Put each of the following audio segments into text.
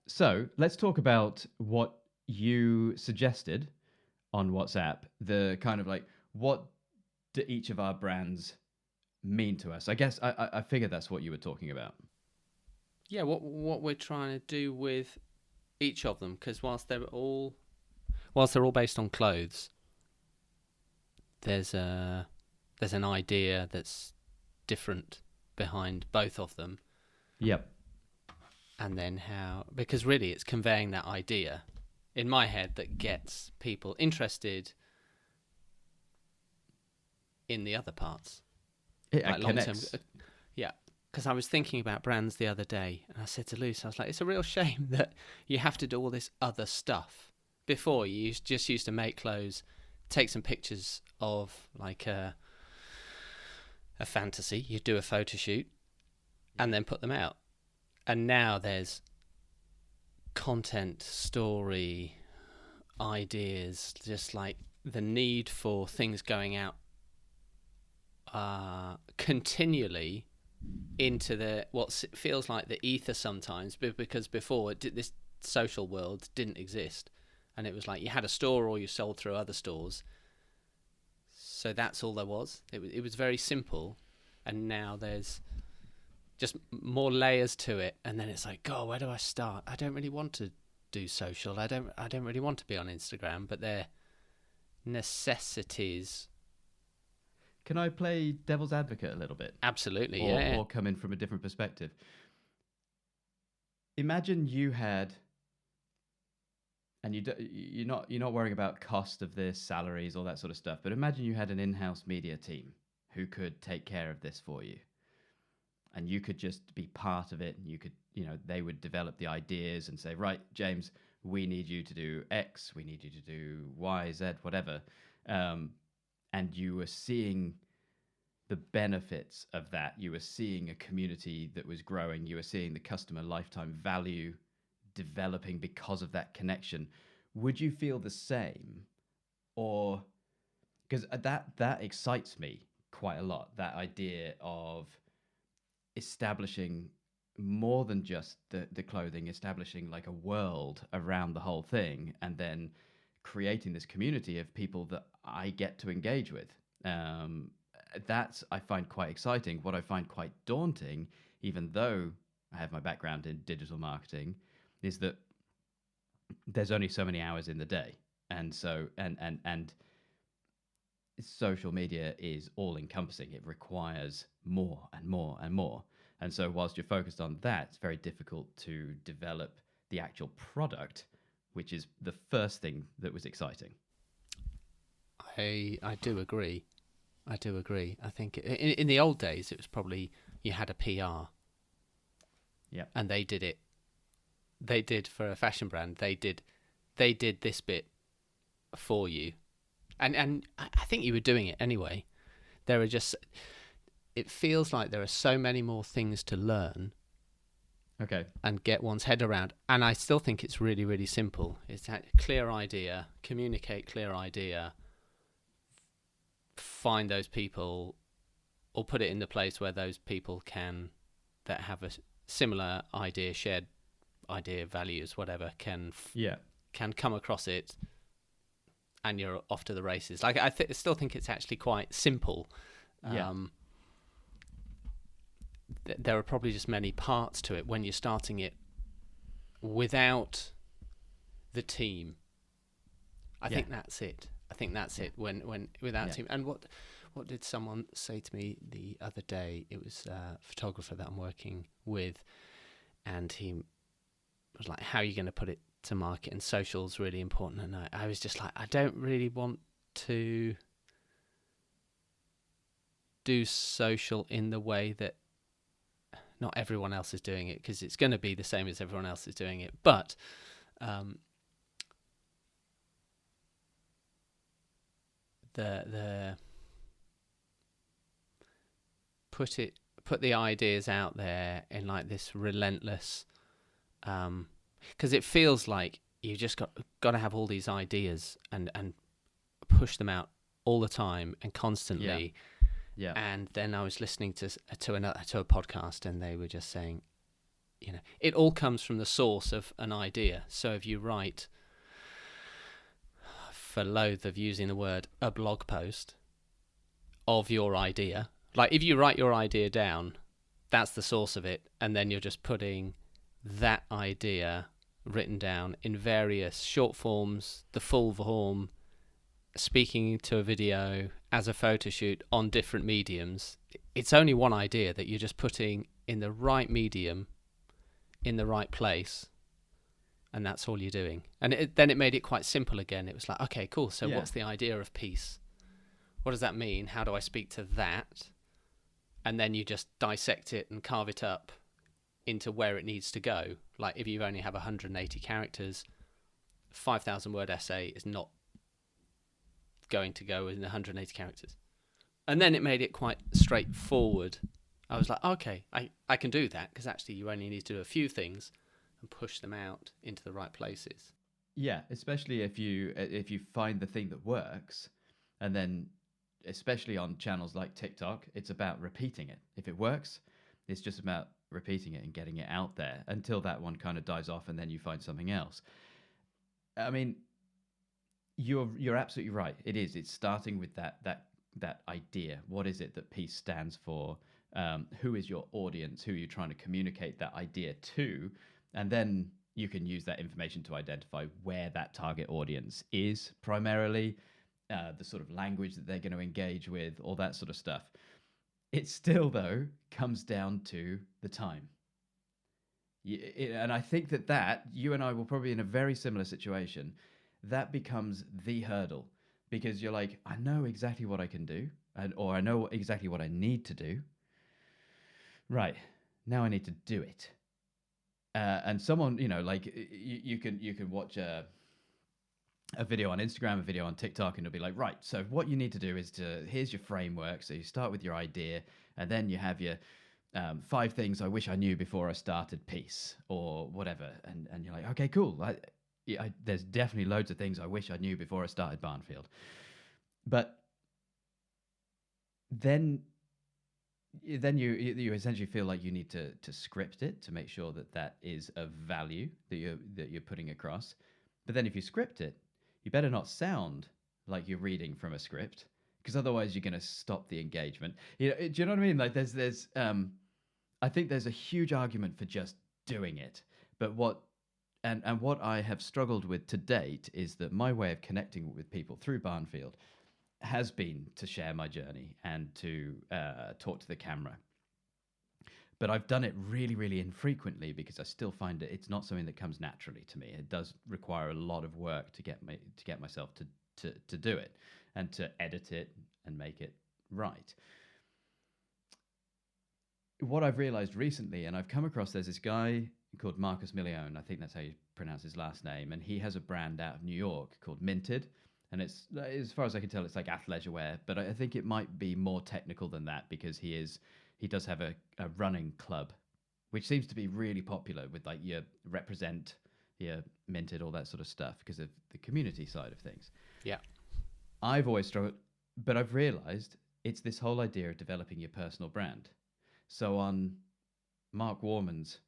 So let's talk about what you suggested on WhatsApp. The kind of like, what do each of our brands mean to us? I guess I figured that's what you were talking about. Yeah, what we're trying to do with each of them, because whilst they're all based on clothes, there's an idea that's different behind both of them, Yep. and then how, because really it's conveying that idea in my head that gets people interested in the other parts, It like long term. connects. Yeah, because I was thinking about brands the other day, and I said to Luce, I was like, it's a real shame that you have to do all this other stuff. Before, just used to make clothes, take some pictures of like a fantasy, you do a photo shoot, and then put them out. And now there's content, story, ideas, just like the need for things going out continually into the what feels like the ether sometimes, because before this social world didn't exist, and it was like you had a store or you sold through other stores, so that's all there was. It was very simple, and now there's just more layers to it, and then it's like, God, where do I start? I don't really want to do social. I don't really want to be on Instagram, but they're necessities. Can I play devil's advocate a little bit, Absolutely, or yeah. or come in from a different perspective? Imagine you had, and you're not worrying about cost of this, salaries, all that sort of stuff. But imagine you had an in-house media team who could take care of this for you, and you could just be part of it. And you could, they would develop the ideas and say, right, James, we need you to do X, we need you to do Y, Z, whatever. Um, and you were seeing the benefits of that. You were seeing a community that was growing. You were seeing the customer lifetime value developing because of that connection. Would you feel the same, or because that excites me quite a lot? That idea of establishing more than just the clothing, establishing like a world around the whole thing, and then creating this community of people that I get to engage with. Um, that's I find quite exciting. What I find quite daunting, even though I have my background in digital marketing, is that there's only so many hours in the day, and so and social media is all encompassing. It requires more and more and more. And so, whilst you're focused on that, it's very difficult to develop the actual product, which is the first thing that was exciting. I do agree. I do agree. I think in the old days it was probably you had a PR Yeah. and they did it. They did for a fashion brand. They did this bit for you, and I think you were doing it anyway. There are just it feels like there are so many more things to learn Okay. and get one's head around. And I still think it's really, really simple. It's a clear idea, communicate clear idea, find those people, or put it in the place where those people that have a similar idea, shared idea, values, whatever, Yeah. can come across it, and you're off to the races. Like still think it's actually quite simple. Yeah. Um, there are probably just many parts to it when you're starting it without the team. I Yeah. think that's it. I think that's Yeah. it. When without Yeah. team. And what did someone say to me the other day? It was a photographer that I'm working with, and he was like, "How are you going to put it to market?" And social's really important. And I was just like, I don't really want to do social in the way that not everyone else is doing it, because it's going to be the same as everyone else is doing it. But um, the put the ideas out there in like this relentless, because it feels like you just got to have all these ideas and push them out all the time and Yeah. constantly. Yeah. And then I was listening to a podcast, and they were just saying it all comes from the source of an idea. So if you write, for loath of using the word, a blog post of your idea, like if you write your idea down, that's the source of it, and then you're just putting that idea written down in various short forms, the full form, speaking to a video, as a photo shoot on different mediums. It's only one idea that you're just putting in the right medium, in the right place, and that's all you're doing. And then it made it quite simple again. It was like, okay, cool. So Yeah. what's the idea of peace? What does that mean? How do I speak to that? And then you just dissect it and carve it up into where it needs to go. Like if you only have 180 characters, 5,000 word essay is not going to go in 180 characters. And then it made it quite straightforward. I was like, okay, I can do that, because actually you only need to do a few things and push them out into the right places. Yeah, especially if you find the thing that works, and then especially on channels like TikTok, it's about repeating it. If it works, it's just about repeating it and getting it out there until that one kind of dies off, and then you find something else. I mean, you're absolutely right. It is. It's starting with that idea. What is it that peace stands for? Who is your audience? Who are you trying to communicate that idea to? And then you can use that information to identify where that target audience is primarily, the sort of language that they're going to engage with, all that sort of stuff. It still, though, comes down to the time. And I think that you and I will probably be in a very similar situation. That becomes the hurdle, because you're like, I know exactly what I can do, or I know exactly what I need to do. Right, now I need to do it. And someone, like you can watch a video on Instagram, a video on TikTok, and it'll be like, right, so what you need to do is here's your framework. So you start with your idea, and then you have your 5 things I wish I knew before I started peace, or whatever. And you're like, okay, cool. There's definitely loads of things I wish I knew before I started Barnfield. But then you essentially feel like you need to script it to make sure that is of value that you're putting across. But then if you script it, you better not sound like you're reading from a script, because otherwise you're going to stop the engagement. Do you know what I mean? Like there's I think there's a huge argument for just doing it, but what I have struggled with to date is that my way of connecting with people through Barnfield has been to share my journey and to talk to the camera. But I've done it really, really infrequently, because I still find it's not something that comes naturally to me. It does require a lot of work to get myself to do it, and to edit it and make it right. What I've realized recently, and I've come across, there's this guy called Marcus Milione, I think that's how you pronounce his last name, and he has a brand out of New York called Minted. And it's, as far as I can tell, it's like athleisure wear, but I think it might be more technical than that, because he does have a running club, which seems to be really popular with like your Represent, your Minted, all that sort of stuff, because of the community side of things. Yeah. I've always struggled, but I've realized it's this whole idea of developing your personal brand. So on Mark Warman's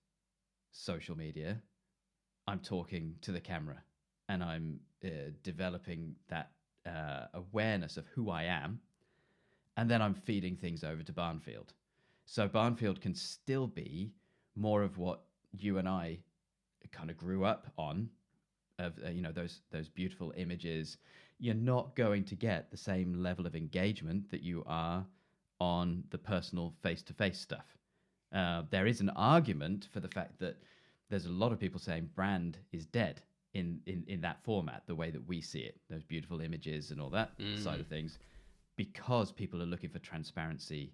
social media, I'm talking to the camera, and I'm developing that awareness of who I am, and then I'm feeding things over to Barnfield. So Barnfield can still be more of what you and I kind of grew up on, of those beautiful images. You're not going to get the same level of engagement that you are on the personal face-to-face stuff. There is an argument for the fact that there's a lot of people saying brand is dead in that format, the way that we see it, those beautiful images and all that side of things, because people are looking for transparency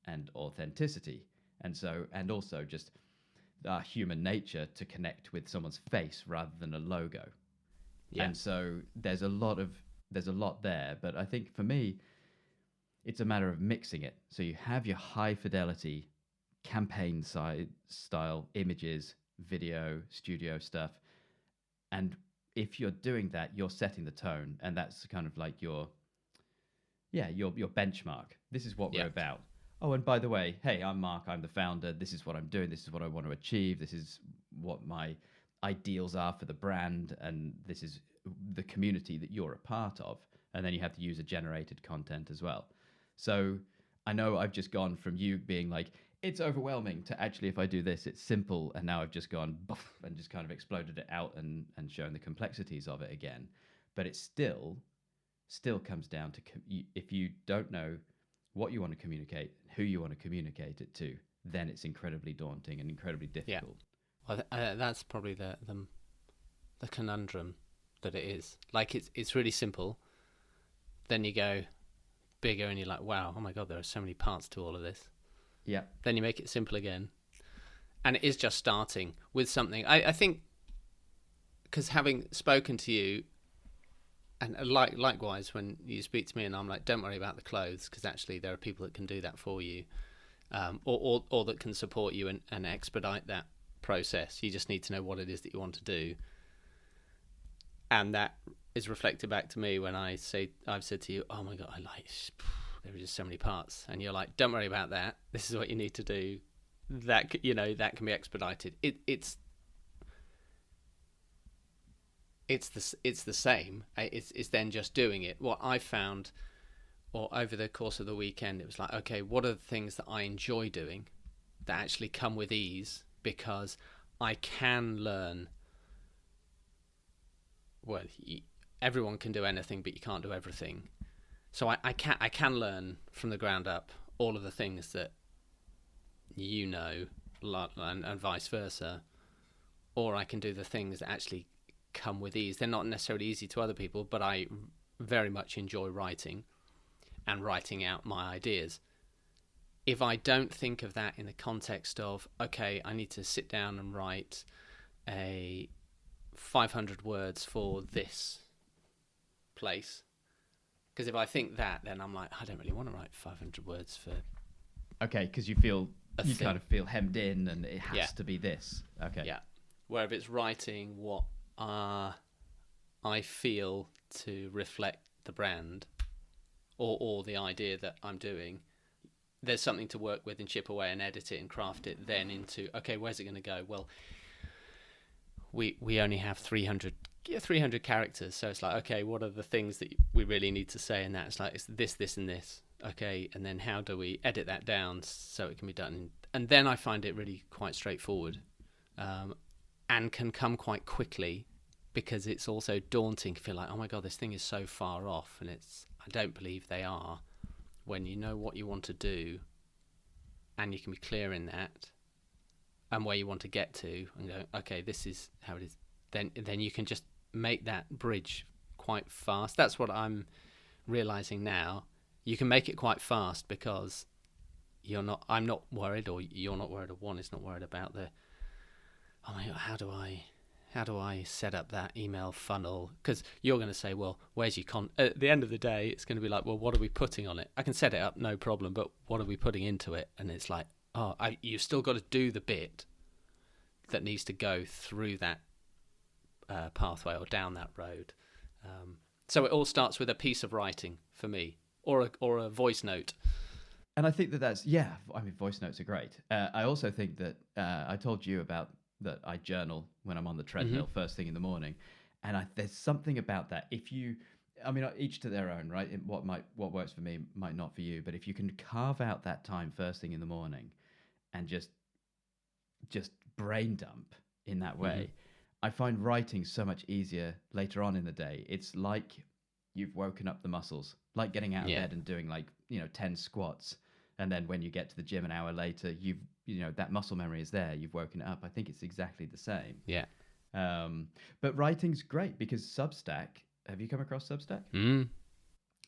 and authenticity, and also just our human nature to connect with someone's face rather than a logo. Yeah. And so there's a lot there, but I think for me, it's a matter of mixing it. So you have your high fidelity campaign style images, video, studio stuff. And if you're doing that, you're setting the tone, and that's kind of like your benchmark. This is what we're about. Oh, and by the way, hey, I'm Mark. I'm the founder. This is what I'm doing. This is what I want to achieve. This is what my ideals are for the brand. And this is the community that you're a part of. And then you have the user generated content as well. So I know I've just gone from you being like, it's overwhelming to actually, if I do this, it's simple. And now I've just gone and just kind of exploded it out and shown the complexities of it again. But it still comes down to if you don't know what you want to communicate, who you want to communicate it to, then it's incredibly daunting and incredibly difficult. Well, that's probably the conundrum that it is. Like it's really simple. Then you go bigger, and you're like, wow, oh my god, there are so many parts to all of this. Yeah. Then you make it simple again, and it is just starting with something. I think because having spoken to you, and likewise when you speak to me, and I'm like, don't worry about the clothes, because actually there are people that can do that for you, or that can support you and expedite that process. You just need to know what it is that you want to do, and that is reflected back to me when I've said to you, oh my god, there are just so many parts, and you're like, don't worry about that. This is what you need to do. That can be expedited. It's the same. It's then just doing it. What I found, or over the course of the weekend, it was like, okay, what are the things that I enjoy doing that actually come with ease, because I can learn. Well, everyone can do anything, but you can't do everything. So I can learn from the ground up all of the things that and vice versa, or I can do the things that actually come with ease. They're not necessarily easy to other people, but I very much enjoy writing and writing out my ideas. If I don't think of that in the context of, okay, I need to sit down and write a 500 words for this place, because if I think that, then I'm like, I don't really want to write 500 words for Okay, because you kind of feel hemmed in, and it has to be this. Okay. Yeah. Where if it's writing what I feel to reflect the brand, or the idea that I'm doing, there's something to work with and chip away and edit it and craft it then into, okay, where's it going to go? Well, we only have 300 characters, so it's like, okay, what are the things that we really need to say? And that's like, it's this and this. Okay, and then how do we edit that down so it can be done? And then I find it really quite straightforward, and can come quite quickly, because it's also daunting to feel like, oh my god, this thing is so far off, and I don't believe they are. When you know what you want to do, and you can be clear in that, and where you want to get to, and go, okay, this is how it is, then you can just make that bridge quite fast. That's what I'm realizing now. You can make it quite fast, because I'm not worried, or you're not worried, or one is not worried about oh my god, how do I set up that email funnel? Because you're going to say, well, where's your at the end of the day, it's going to be like, well, what are we putting on it? I can set it up, no problem, but what are we putting into it? And it's like, oh, you've still got to do the bit that needs to go through that pathway or down that road. So it all starts with a piece of writing for me, or a voice note. And I think that's, voice notes are great. I also think that I told you about that I journal when I'm on the treadmill first thing in the morning. And there's something about that. Each to their own, right? What works for me might not for you. But if you can carve out that time first thing in the morning and just brain dump in that way, I find writing so much easier later on in the day. It's like you've woken up the muscles, like getting out of bed and doing 10 squats. And then when you get to the gym an hour later, that muscle memory is there. You've woken it up. I think it's exactly the same. Yeah. But writing's great, because Substack, have you come across Substack?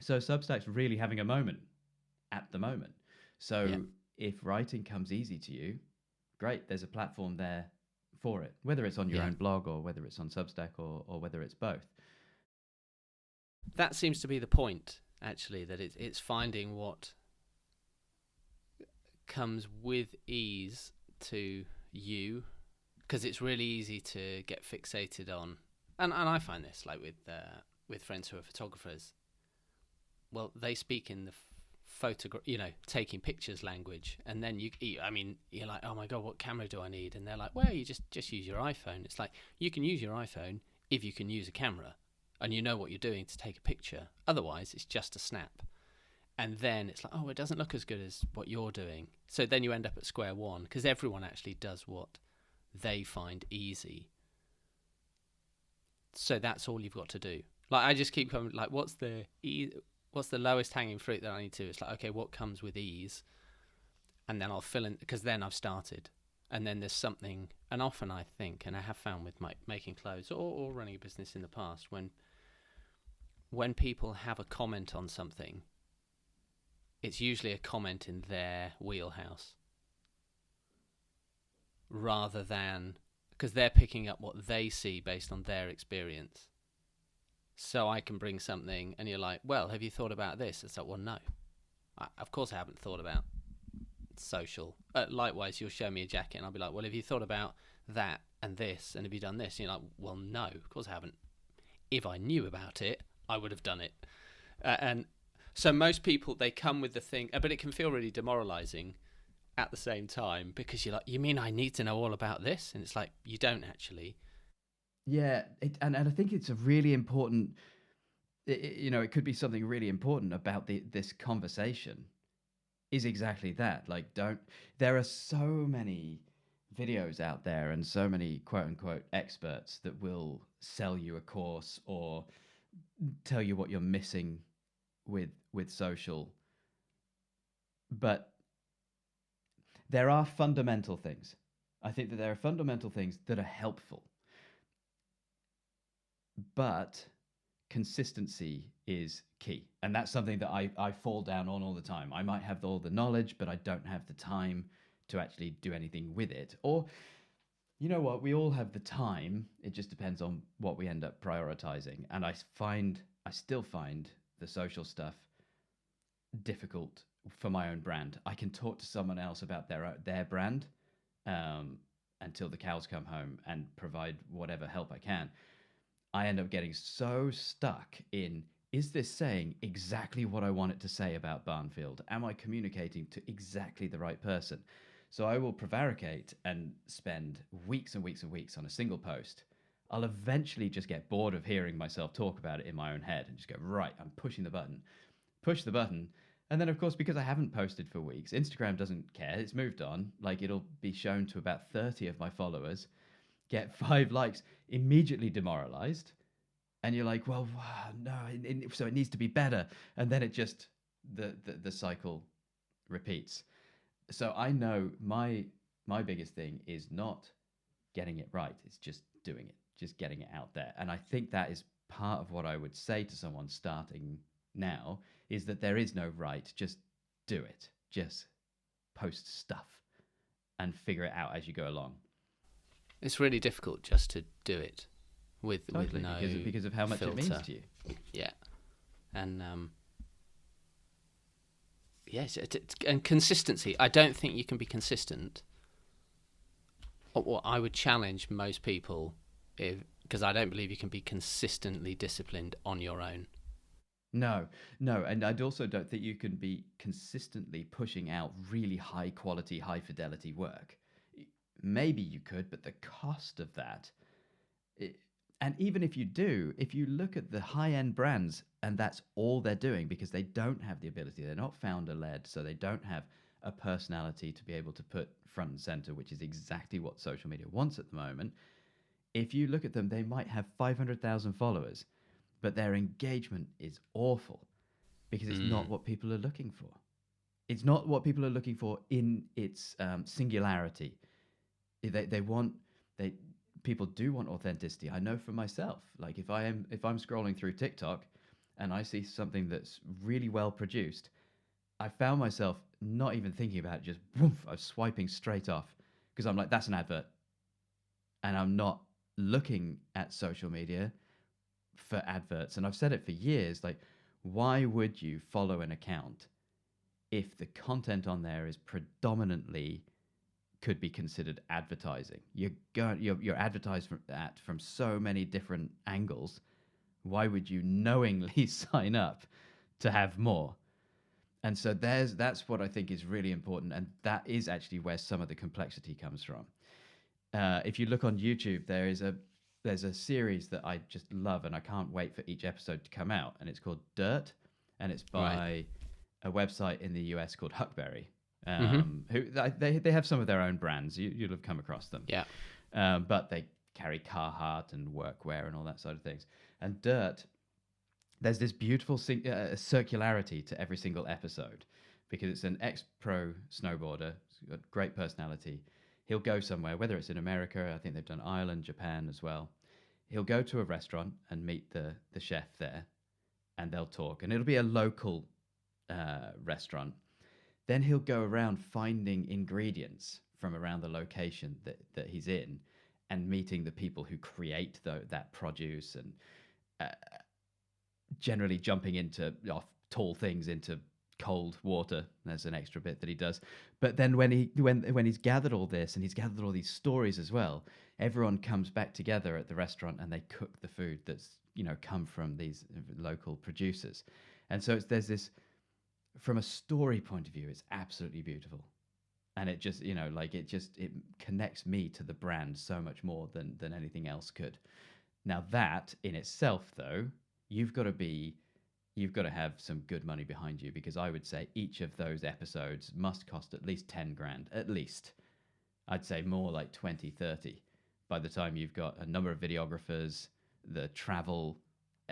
So Substack's really having a moment at the moment. So if writing comes easy to you, great. There's a platform there for it, whether it's on your own blog, or whether it's on Substack, or whether it's both. That seems to be the point, actually, that it's finding what comes with ease to you, because it's really easy to get fixated on, and I find this, like with friends who are photographers. Well, they speak in the taking pictures language, and then you're like, oh my god, what camera do I need? And they're like, well, you just use your iPhone. It's like, you can use your iPhone if you can use a camera and you know what you're doing to take a picture. Otherwise, it's just a snap. And then it's like, oh, it doesn't look as good as what you're doing. So then you end up at square one, because everyone actually does what they find easy. So that's all you've got to do. Like, I just keep coming, like, what's the lowest hanging fruit that I need to? It's like, okay, what comes with ease? And then I'll fill in, because then I've started. And then there's something, and often I think, and I have found with making clothes or running a business in the past, when people have a comment on something, it's usually a comment in their wheelhouse, rather than, because they're picking up what they see based on their experience. So I can bring something and you're like, well, have you thought about this? It's like, well, no. Of course I haven't thought about social. Likewise, you'll show me a jacket and I'll be like, well, have you thought about that and this? And have you done this? And you're like, well, no, of course I haven't. If I knew about it, I would have done it. And so most people, they come with the thing, but it can feel really demoralizing at the same time, because you're like, you mean I need to know all about this? And it's like, you don't actually. Yeah, and I think it's a really important. It could be something really important about this conversation. Is exactly that. Like, don't. There are so many videos out there and so many quote unquote experts that will sell you a course or tell you what you're missing with social. But there are fundamental things. I think that there are fundamental things that are helpful. But consistency is key. And that's something that I fall down on all the time. I might have all the knowledge, but I don't have the time to actually do anything with it. Or, you know what, we all have the time. It just depends on what we end up prioritizing. And I still find the social stuff difficult for my own brand. I can talk to someone else about their brand until the cows come home and provide whatever help I can. I end up getting so stuck in, is this saying exactly what I want it to say about Barnfield? Am I communicating to exactly the right person? So I will prevaricate and spend weeks and weeks and weeks on a single post. I'll eventually just get bored of hearing myself talk about it in my own head and just go, right, I'm pushing the button. Push the button. And then, of course, because I haven't posted for weeks, Instagram doesn't care. It's moved on. Like, it'll be shown to about 30 of my followers, get 5 likes, immediately demoralized. And you're like, well, no, so it needs to be better. And then it just, the cycle repeats. So I know my biggest thing is not getting it right. It's just doing it, just getting it out there. And I think that is part of what I would say to someone starting now, is that there is no right. Just do it. Just post stuff and figure it out as you go along. It's really difficult just to do it with no because of how much filter. It means to you. Yeah, and yes, and consistency. I don't think you can be consistent. Or I would challenge most people, because I don't believe you can be consistently disciplined on your own. No, and I also don't think you can be consistently pushing out really high quality, high fidelity work. Maybe you could, but the cost of that, and even if you do, if you look at the high-end brands and that's all they're doing, because they don't have the ability, they're not founder-led, so they don't have a personality to be able to put front and center, which is exactly what social media wants at the moment. If you look at them, they might have 500,000 followers, but their engagement is awful because it's not what people are looking for. It's not what people are looking for in its singularity. People do want authenticity. I know for myself. Like, if I'm scrolling through TikTok and I see something that's really well produced, I found myself not even thinking about it, just woof, I was swiping straight off, because I'm like, that's an advert. And I'm not looking at social media for adverts. And I've said it for years, like, why would you follow an account if the content on there is predominantly could be considered advertising? You're advertised from so many different angles. Why would you knowingly sign up to have more? And so that's what I think is really important, and that is actually where some of the complexity comes from. If you look on YouTube, there's a series that I just love, and I can't wait for each episode to come out, and it's called Dirt, and it's Right. by a website in the US called Huckberry, Mm-hmm. who they have some of their own brands. You'll have come across them, Yeah. but they carry Carhartt and workwear and all that sort of things. And Dirt, there's this beautiful circularity to every single episode because it's an ex-pro snowboarder, he's got great personality. He'll go somewhere, whether it's in America, I think they've done Ireland, Japan as well. He'll go to a restaurant and meet the chef there, and they'll talk, and it'll be a local restaurant. Then he'll go around finding ingredients from around the location that he's in, and meeting the people who create that produce, and uh, generally jumping into off tall things into cold water. There's an extra bit that he does. But then when he's gathered all this and he's gathered all these stories as well, everyone comes back together at the restaurant and they cook the food that's come from these local producers. And so there's this, from a story point of view, it's absolutely beautiful. And it just it connects me to the brand so much more than anything else could. Now that in itself, though, you've got to be you've got to have some good money behind you, because I would say each of those episodes must cost at least 10 grand, at least. I'd say more like 20, 30 by the time you've got a number of videographers, the travel.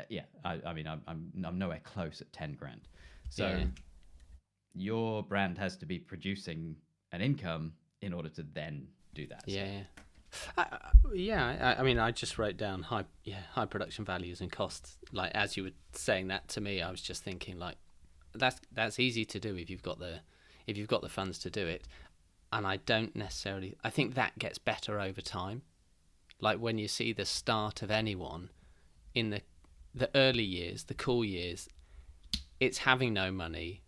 Yeah, I mean, I'm nowhere close at 10 grand. So Yeah. your brand has to be producing an income in order to then do that. Yeah. So. Yeah. I mean, I just wrote down high production values and costs. Like as you were saying that to me, I was just thinking like, that's easy to do if you've got the funds to do it. And I don't necessarily. I think that gets better over time. Like when you see the start of anyone in the early years, the cool years, it's having no money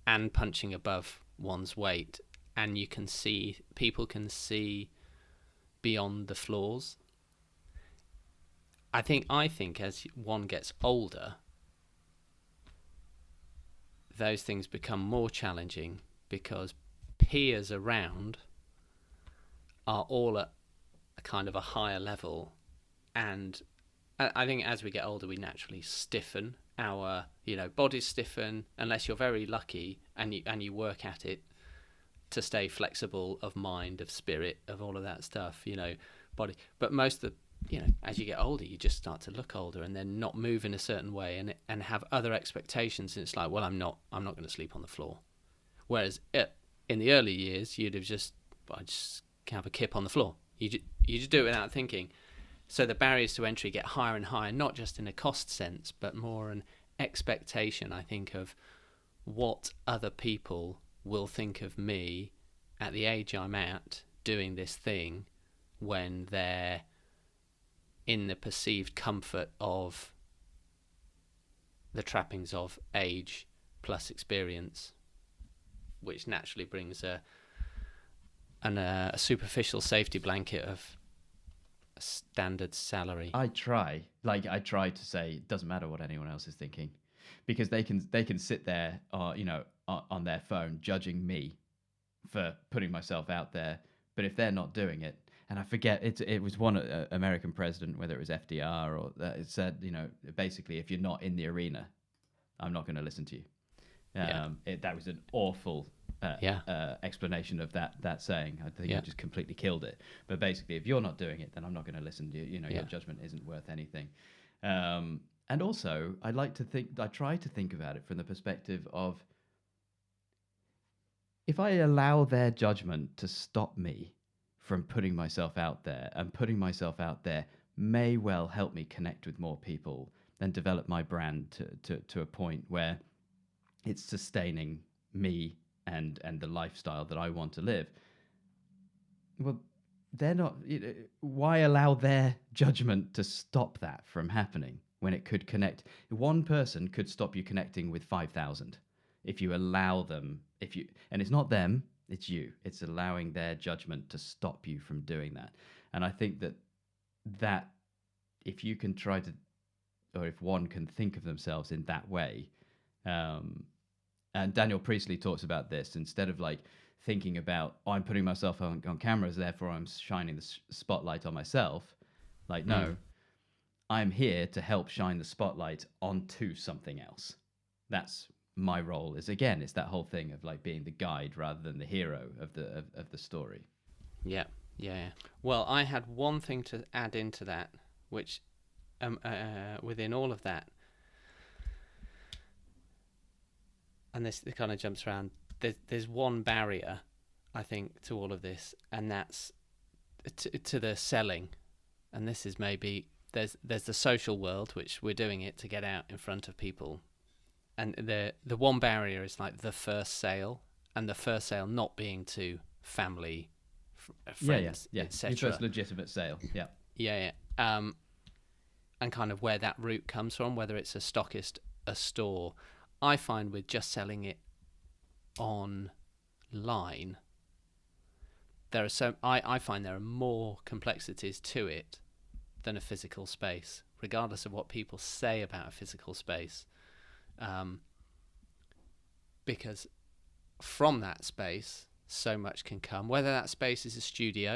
and punching above one's weight, and people can see beyond the flaws. I think as one gets older, those things become more challenging because peers around are all at a kind of a higher level, and I think as we get older we naturally stiffen. Our bodies stiffen unless you're very lucky and you work at it to stay flexible of mind, of spirit, of all of that stuff, body. But most of as you get older, you just start to look older and then not move in a certain way and have other expectations. And it's like, well, I'm not going to sleep on the floor. Whereas in the early years, you'd have I just have a kip on the floor. You just do it without thinking. So the barriers to entry get higher and higher, not just in a cost sense, but more an expectation, I think, of what other people will think of me at the age I'm at doing this thing, when they're in the perceived comfort of the trappings of age plus experience, which naturally brings a superficial safety blanket of a standard salary. I try to say it doesn't matter what anyone else is thinking, because they can sit there, on their phone judging me for putting myself out there. But if they're not doing it, and I forget, it was one American president, whether it was FDR or it said, basically, if you're not in the arena, I'm not going to listen to you. That was an awful explanation of that saying. I think it just completely killed it. But basically, if you're not doing it, then I'm not going to listen to you. Your judgment isn't worth anything. And also, I try to think about it from the perspective of, if I allow their judgment to stop me from putting myself out there, and putting myself out there may well help me connect with more people and develop my brand to a point where it's sustaining me and the lifestyle that I want to live. Well, they're not. Why allow their judgment to stop that from happening when it could connect? One person could stop you connecting with 5,000 if you allow them. And it's not them, it's you. It's allowing their judgment to stop you from doing that. And I think that if you can try to, or if one can think of themselves in that way, And Daniel Priestley talks about this. Instead of like thinking about, oh, I'm putting myself on cameras, therefore I'm shining the spotlight on myself. Like, no, I'm here to help shine the spotlight onto something else. That's my role. Is again, it's that whole thing of like being the guide rather than the hero of the story. Yeah, yeah. Well, I had one thing to add into that, which within all of that, and this it kind of jumps around. There's one barrier, I think, to all of this, and that's to the selling. And this is maybe there's the social world, which we're doing it to get out in front of people, and the one barrier is like the first sale, and the first sale not being to family, friends, etc. Your first legitimate sale. Yeah. Yeah. And kind of where that route comes from, whether it's a stockist, a store. I find with just selling it online, I find there are more complexities to it than a physical space, regardless of what people say about a physical space. Because from that space, so much can come, whether that space is a studio,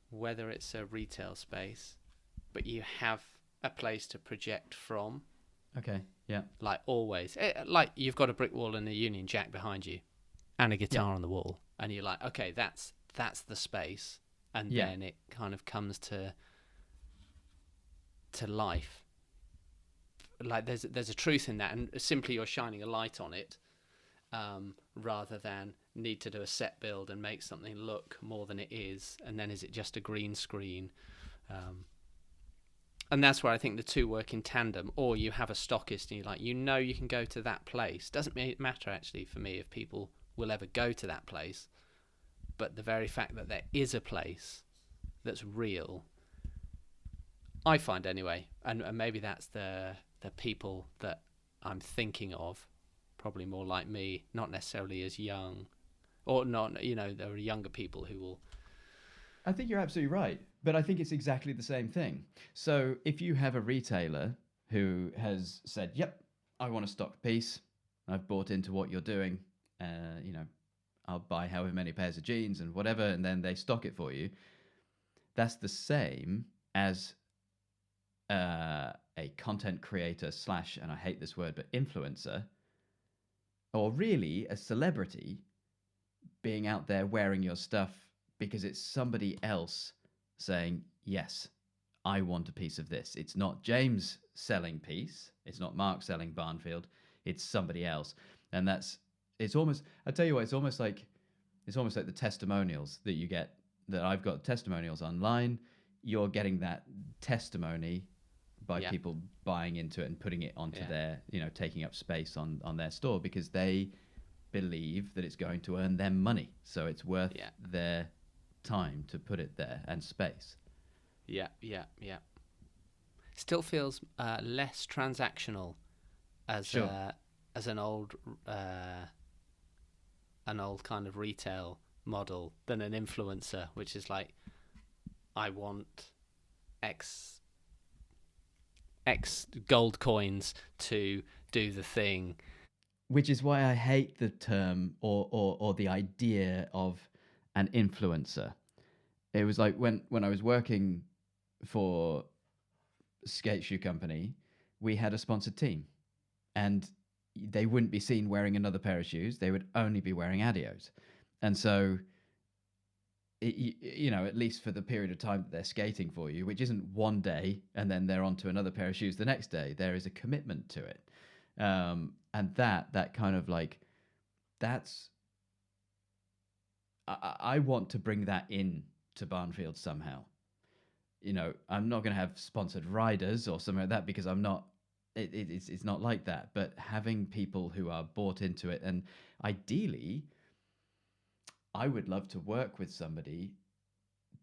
whether it's a retail space, but you have a place to project from. Okay. Yeah. Like always, like you've got a brick wall and a Union Jack behind you, and a guitar on the wall, and you're like, okay, that's the space, and then it kind of comes to life. Like there's a truth in that, and simply you're shining a light on it, rather than need to do a set build and make something look more than it is, and then is it just a green screen? And that's where I think the two work in tandem. Or you have a stockist and you're like, you can go to that place. Doesn't matter actually for me if people will ever go to that place, but the very fact that there is a place that's real, I find anyway, and maybe that's the people that I'm thinking of, probably more like me, not necessarily as young, or not. There are younger people who will. I think you're absolutely right, but I think it's exactly the same thing. So if you have a retailer who has said, "Yep, I want a stock piece. I've bought into what you're doing. I'll buy however many pairs of jeans and whatever," and then they stock it for you. That's the same as a content creator / and I hate this word, but influencer, or really a celebrity being out there wearing your stuff because it's somebody else saying, yes, I want a piece of this. It's not James selling piece. It's not Mark selling Barnfield. It's somebody else. And it's almost like the testimonials that you get, that I've got testimonials online. You're getting that testimony by people buying into it and putting it onto their, taking up space on their store because they believe that it's going to earn them money. So it's worth their time to put it there and space. Yeah. Still feels less transactional as an old kind of retail model than an influencer, which is like, I want X gold coins to do the thing. Which is why I hate the term or the idea of an influencer. It was like when I was working for a skate shoe company, we had a sponsored team, and they wouldn't be seen wearing another pair of shoes. They would only be wearing Adios. And so, at least for the period of time that they're skating for you, which isn't one day and then they're onto another pair of shoes the next day, there is a commitment to it. And that kind of like, I want to bring that in to Barnfield somehow. I'm not going to have sponsored riders or something like that because I'm not, it's not like that, but having people who are bought into it, and ideally I would love to work with somebody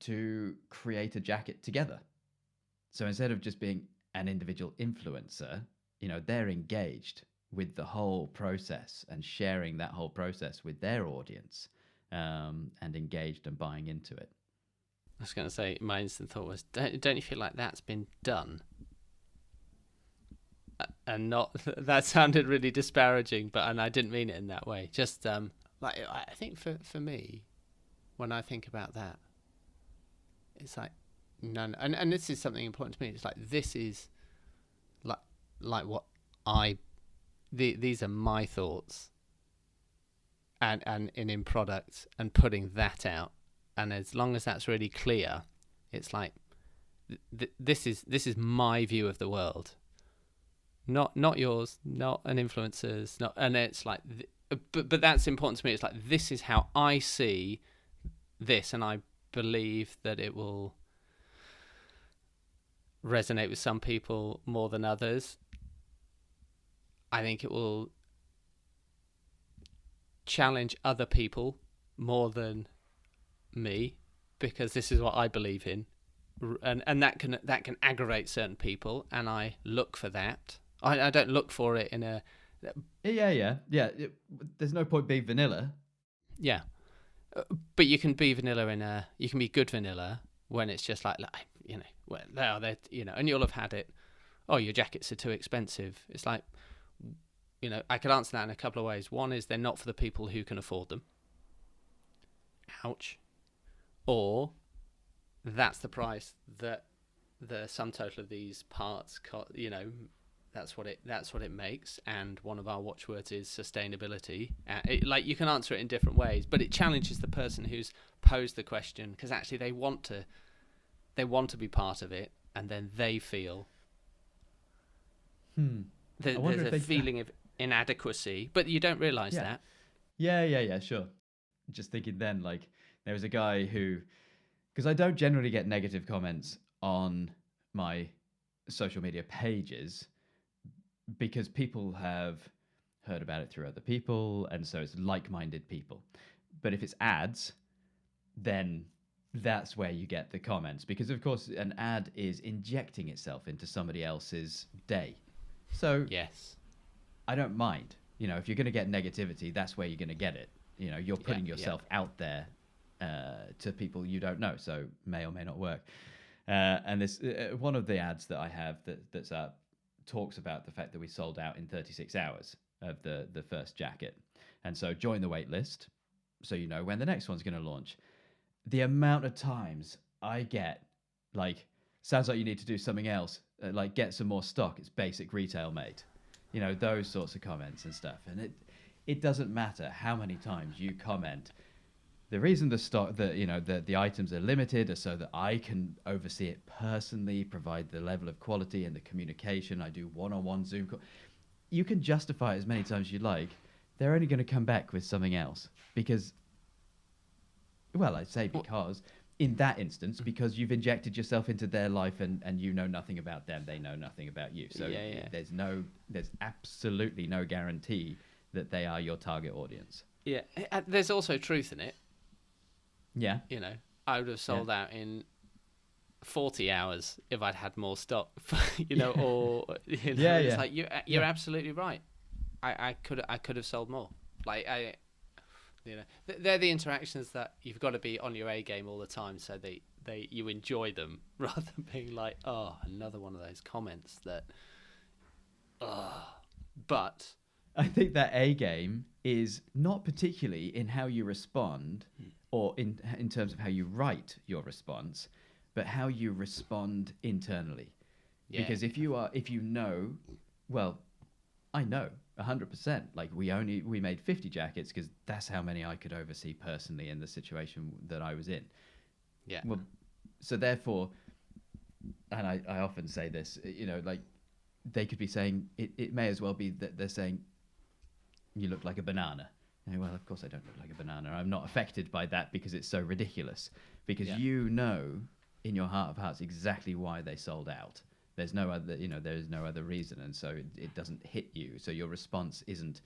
to create a jacket together. So instead of just being an individual influencer, they're engaged with the whole process and sharing that whole process with their audience, and engaged and buying into it. I was going to say, my instant thought was, don't you feel like that's been done and not that sounded really disparaging, and I didn't mean it in that way. Just like I think for me, when I think about that, it's like none, and this is something important to me. It's like this is like what these are my thoughts, and in products, and putting that out, and as long as that's really clear, it's like this is my view of the world, not yours, not an influencer's, not, and it's like, but that's important to me. It's like, this is how I see this, and I believe that it will resonate with some people more than others. I think it will challenge other people more than me, because this is what I believe in, and that can aggravate certain people, and I look for that. I don't look for it in a Yeah. There's no point being vanilla. yeah, but you can be vanilla you can be good vanilla when it's just like well, they're and you'll have had it. Oh, your jackets are too expensive. It's like, I could answer that in a couple of ways. One is, they're not for the people who can afford them. Ouch. Or that's the price that the sum total of these parts that's what it makes, and one of our watchwords is sustainability. You can answer it in different ways, but it challenges the person who's posed the question, because actually they want to be part of it, and then they feel there's a feeling of inadequacy, but you don't realize that. Yeah, sure. Just thinking then, like, there was a guy who, because I don't generally get negative comments on my social media pages, because people have heard about it through other people, and so it's like-minded people. But if it's ads, then that's where you get the comments, because of course an ad is injecting itself into somebody else's day. So yes, I don't mind. If you're going to get negativity, that's where you're going to get it. You're putting yourself out there to people you don't know, so may or may not work. And this one of the ads that I have that's up talks about the fact that we sold out in 36 hours of the first jacket. And so join the wait list so you know when the next one's going to launch. The amount of times I get, like, sounds like you need to do something else, like get some more stock, it's basic retail, mate. Those sorts of comments and stuff. And it doesn't matter how many times you comment. The reason the items are limited are so that I can oversee it personally, provide the level of quality and the communication. I do one-on-one Zoom call. You can justify it as many times as you like. They're only going to come back with something else, because, well, I say because in that instance, because you've injected yourself into their life, and you know nothing about them, they know nothing about you. So there's absolutely no guarantee that they are your target audience. Yeah, there's also truth in it. Yeah. I would have sold out in 40 hours if I'd had more stock, or it's like, you're absolutely right. I could have sold more. Like, they're the interactions that you've got to be on your A game all the time, so you enjoy them, rather than being like, oh, another one of those comments that, but I think that A game is not particularly in how you respond, or in terms of how you write your response, but how you respond internally. Yeah. Because if you know, well, I know 100%. Like, we made 50 jackets because that's how many I could oversee personally in the situation that I was in. Yeah. Well, so therefore, and I often say this, like, they could be saying, it may as well be that they're saying, you look like a banana. Well, of course I don't look like a banana. I'm not affected by that because it's so ridiculous. Because in your heart of hearts exactly why they sold out. There's no other, there is no other reason, and so it doesn't hit you. So your response isn't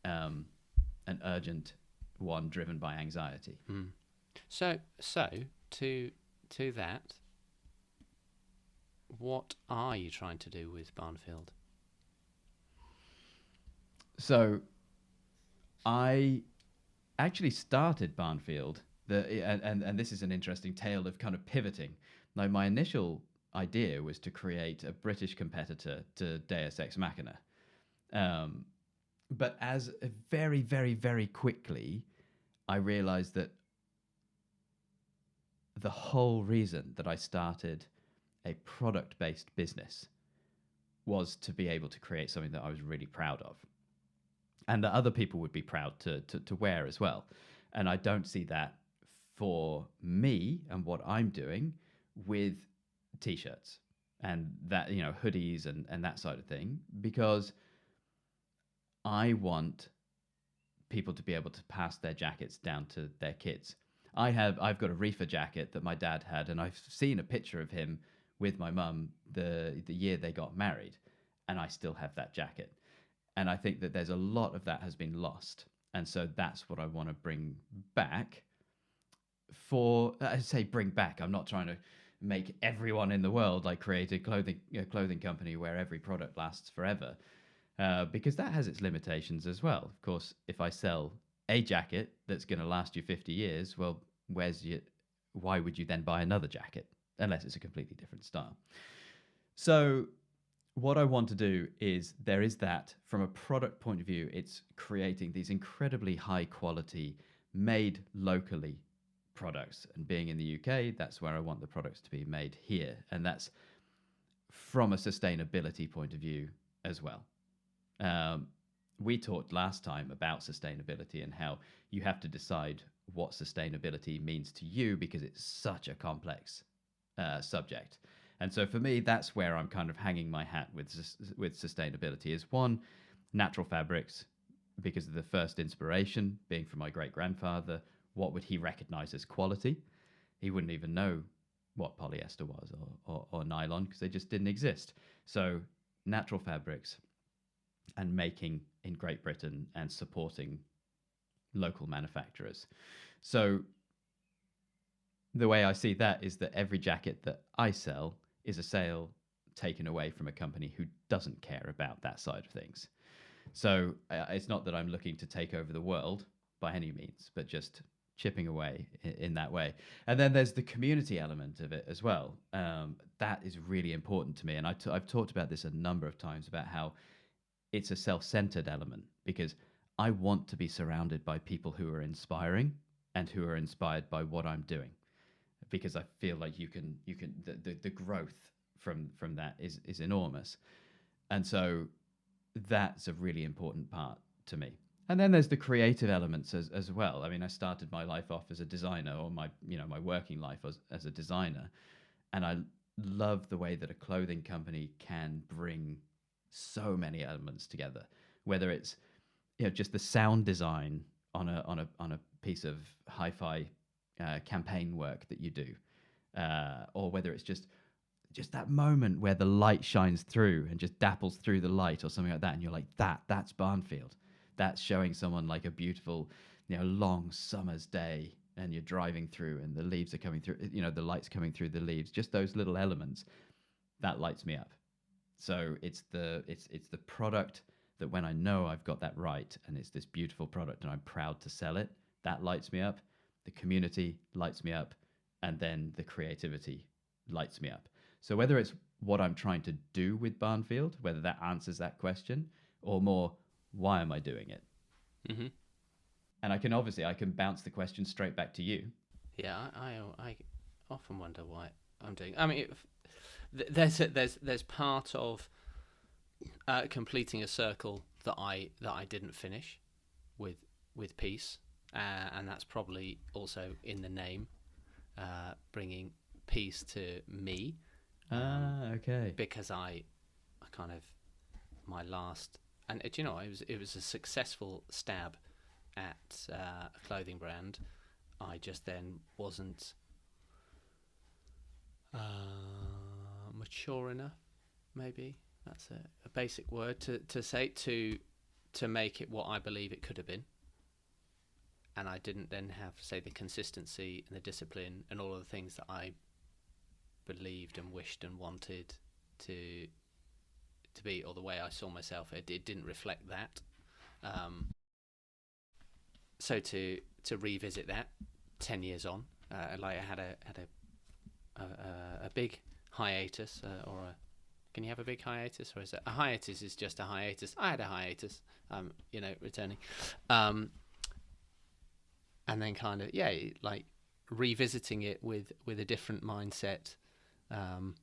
an urgent one driven by anxiety. Mm. So to that, what are you trying to do with Barnfield? So I actually started Barnfield, and this is an interesting tale of kind of pivoting. Now, my initial idea was to create a British competitor to Deus Ex Machina, But as very, very, very quickly, I realized that the whole reason that I started a product-based business was to be able to create something that I was really proud of, and that other people would be proud to wear as well. And I don't see that for me and what I'm doing with t-shirts and that, hoodies and that side of thing, because I want people to be able to pass their jackets down to their kids. I've got a reefer jacket that my dad had, and I've seen a picture of him with my mum the year they got married, and I still have that jacket. And I think that there's a lot of that has been lost, and so that's what I want to bring back. For I say bring back, I'm not trying to make everyone in the world like create a clothing company where every product lasts forever, because that has its limitations as well. Of course, if I sell a jacket that's going to last you 50 years, well, why would you then buy another jacket unless it's a completely different style? So what I want to do is, there is that from a product point of view, it's creating these incredibly high quality, made locally products. And being in the UK, that's where I want the products to be made here. And that's from a sustainability point of view as well. We talked last time about sustainability and how you have to decide what sustainability means to you, because it's such a complex subject. And so for me, that's where I'm kind of hanging my hat with sustainability. Is one, natural fabrics, because of the first inspiration being from my great grandfather. What would he recognize as quality? He wouldn't even know what polyester was or nylon, because they just didn't exist. So natural fabrics and making in Great Britain and supporting local manufacturers. So the way I see that is that every jacket that I sell is a sale taken away from a company who doesn't care about that side of things. So it's not that I'm looking to take over the world by any means, but just chipping away in that way. And then there's the community element of it as well. That is really important to me. And I've talked about this a number of times, about how it's a self-centered element, because I want to be surrounded by people who are inspiring and who are inspired by what I'm doing, because I feel like the growth from that is enormous. And so that's a really important part to me. And then there's the creative elements as well. I mean, I started my life off as a designer, or my working life as a designer, and I love the way that a clothing company can bring so many elements together, whether it's just the sound design on a piece of hi-fi campaign work that you do, or whether it's just that moment where the light shines through and just dapples through the light or something like that, and you're like, that's Barnfield. That's showing someone like a beautiful, long summer's day, and you're driving through and the leaves are coming through, the light's coming through the leaves. Just those little elements, that lights me up. So it's the product that, when I know I've got that right and it's this beautiful product and I'm proud to sell it, that lights me up. The community lights me up, and then the creativity lights me up. So whether it's what I'm trying to do with Barnfield, whether that answers that question, or more, why am I doing it? Mm-hmm. And I can bounce the question straight back to you. Yeah, I often wonder why I'm doing. I mean, there's part of completing a circle that I didn't finish with peace, and that's probably also in the name, bringing peace to me. Okay. Because I kind of, my last, and it was a successful stab at a clothing brand. I just then wasn't mature enough, maybe that's a basic word to say, to make it what I believe it could have been. And I didn't then have, say, the consistency and the discipline and all of the things that I believed and wished and wanted to be, or the way I saw myself. It didn't reflect that. So to revisit that 10 years on, like I had a big hiatus, or Can you have a big hiatus, or is it a hiatus? Is just a hiatus. I had a hiatus. Returning, and then kind of like revisiting it with a different mindset, and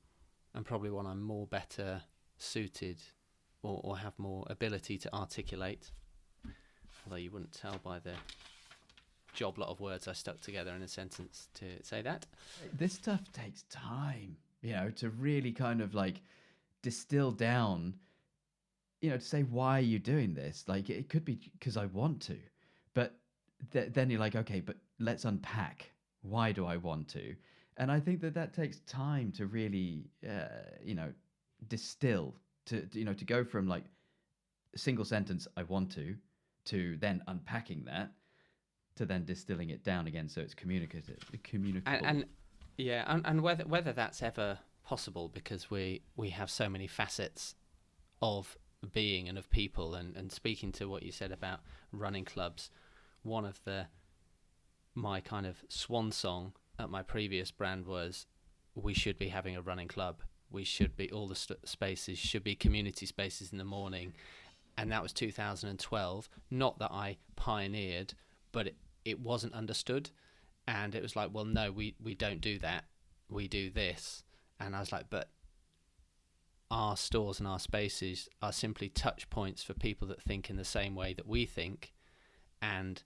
probably one I'm more better suited or have more ability to articulate. Although you wouldn't tell by the job lot of words I stuck together in a sentence to say that. This stuff takes time, to really kind of like distill down, to say, why are you doing this? Like, it could be because I want to, but then you're like, okay, but let's unpack. Why do I want to? And I think that takes time to really, distill to go from like a single sentence, I want to then unpacking that, to then distilling it down again so it's communicable. And whether that's ever possible, because we have so many facets of being and of people, and speaking to what you said about running clubs, one of my kind of swan song at my previous brand was, we should be having a running club. We should be, all the spaces should be community spaces in the morning. And that was 2012. Not that I pioneered, but it wasn't understood. And it was like, well, no, we don't do that. We do this. And I was like, but our stores and our spaces are simply touch points for people that think in the same way that we think. And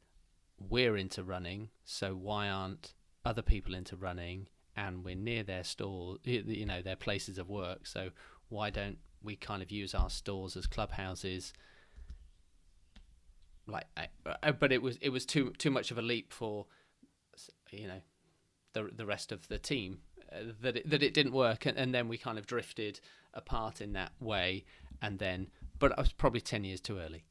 we're into running, so why aren't other people into running? And we're near their store, their places of work. So why don't we kind of use our stores as clubhouses? But it was too much of a leap for, the rest of the team, that it didn't work, and then we kind of drifted apart in that way. And then, but I was probably 10 years too early.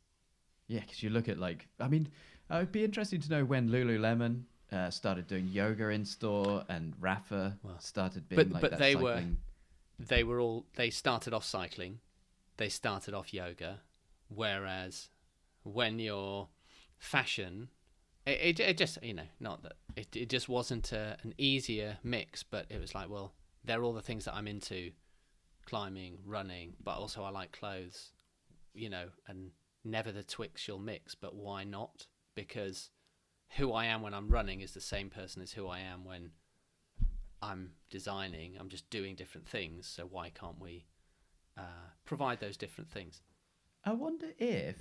Yeah, because you look at it would be interesting to know when Lululemon started doing yoga in store, and Rafa started being but that they cycling. They started off cycling, they started off yoga, whereas when you're fashion, it just, not that it just wasn't an easier mix, but it was like, well, they're all the things that I'm into, climbing, running, but also I like clothes, and never the Twix you'll mix, but why not? Because who I am when I'm running is the same person as who I am when I'm designing. I'm just doing different things, so why can't we provide those different things? I wonder if,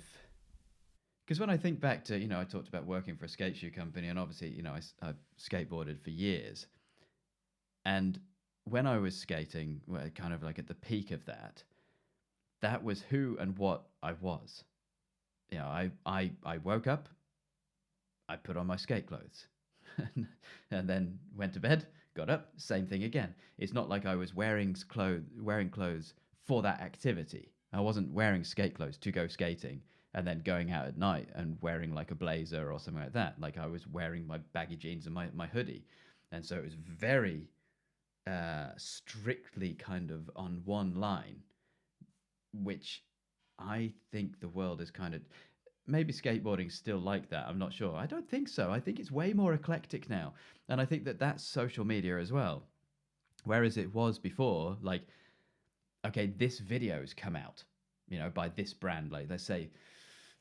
because when I think back to, I talked about working for a skate shoe company, and obviously, I skateboarded for years. And when I was skating, kind of like at the peak of that was who and what I was. I woke up, I put on my skate clothes, and then went to bed, got up, same thing again. It's not like I was wearing clothes for that activity. I wasn't wearing skate clothes to go skating and then going out at night and wearing like a blazer or something like that. Like, I was wearing my baggy jeans and my hoodie. And so it was very strictly kind of on one line, which I think the world is kind of, maybe skateboarding's still like that. I'm not sure. I don't think so. I think it's way more eclectic now. And I think that that's social media as well. Whereas it was before, like, okay, this video's come out, by this brand. Like, let's say,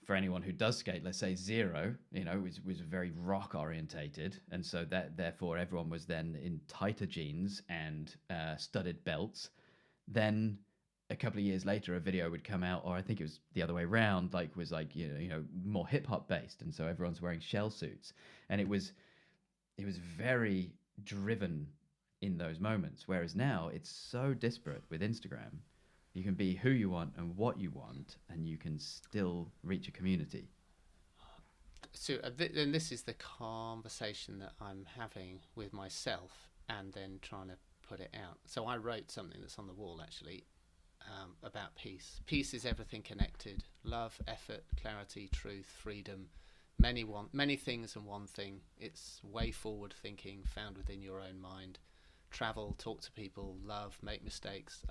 for anyone who does skate, let's say Zero, was very rock orientated. And so that, therefore, everyone was then in tighter jeans and studded belts. Then a couple of years later, a video would come out, or I think it was the other way around, was more hip hop based, and so everyone's wearing shell suits, and it was very driven in those moments. Whereas now it's so disparate with Instagram. You can be who you want and what you want, and you can still reach a community. So, and this is the conversation that I'm having with myself, and then trying to put it out. So I wrote something that's on the wall, actually, about peace. Peace is everything connected. Love, effort, clarity, truth, freedom. Many things and one thing. It's way forward thinking, found within your own mind. Travel, talk to people, love, make mistakes,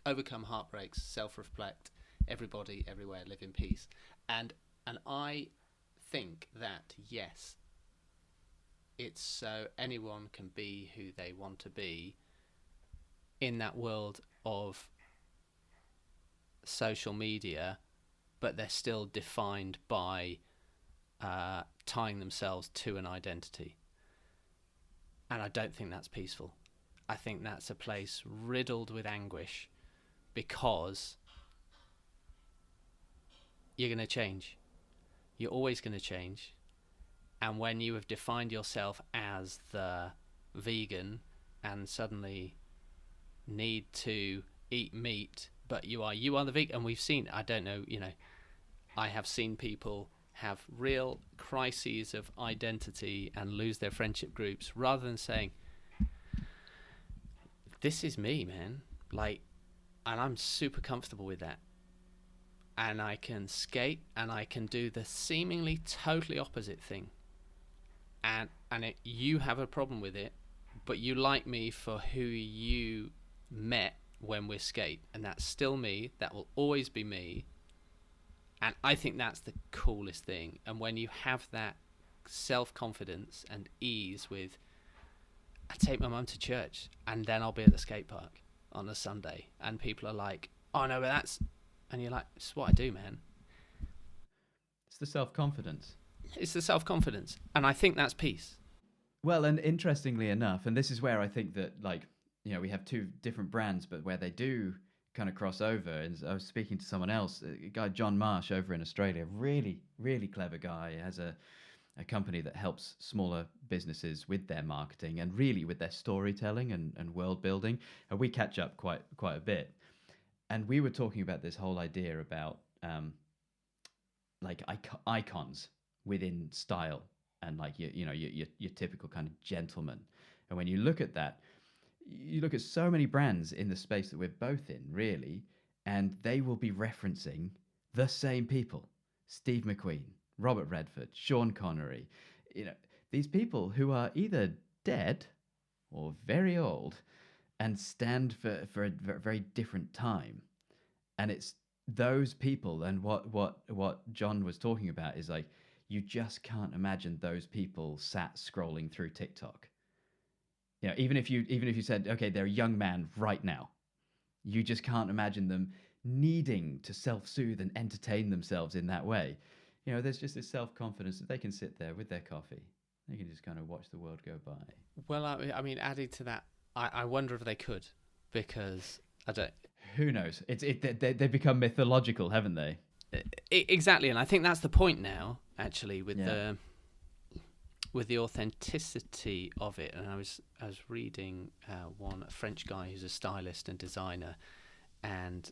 overcome heartbreaks, self-reflect. Everybody, everywhere, live in peace. And I think that, yes, it's so anyone can be who they want to be in that world of social media, but they're still defined by tying themselves to an identity. And I don't think that's peaceful. I think that's a place riddled with anguish, because you're going to change. You're always going to change. And when you have defined yourself as the vegan and suddenly need to eat meat, but you are the vegan, and we've seen, I don't know, I have seen people have real crises of identity and lose their friendship groups, rather than saying, this is me, man, like, and I'm super comfortable with that, and I can skate and I can do the seemingly totally opposite thing, and you have a problem with it, but you like me for who you met when we're skate, and that's still me, that will always be me. And I think that's the coolest thing. And when you have that self-confidence and ease with, I take my mum to church and then I'll be at the skate park on a Sunday, and people are like, oh no, but that's, and you're like, it's what I do, man. It's the self-confidence. It's the self-confidence, and I think that's peace. Well, and interestingly enough, and this is where I think that, like, we have two different brands, but where they do kind of cross over. And I was speaking to someone else, a guy, John Marsh, over in Australia, really, really clever guy, has a company that helps smaller businesses with their marketing and really with their storytelling and world building. And we catch up quite a bit. And we were talking about this whole idea about like icons within style, and like your typical kind of gentleman. And when you look at that, you look at so many brands in the space that we're both in, really, and they will be referencing the same people: Steve McQueen, Robert Redford, Sean Connery. These people who are either dead or very old and stand for a very different time. And it's those people, and what John was talking about is, like, you just can't imagine those people sat scrolling through TikTok. Even if you said, okay, they're a young man right now, you just can't imagine them needing to self-soothe and entertain themselves in that way. There's just this self-confidence that they can sit there with their coffee. They can just kind of watch the world go by. Well, I mean, adding to that, I wonder if they could, because I don't. Who knows? They've become mythological, haven't they? Exactly, and I think that's the point now, actually, with the authenticity of it. And I was reading a French guy who's a stylist and designer, and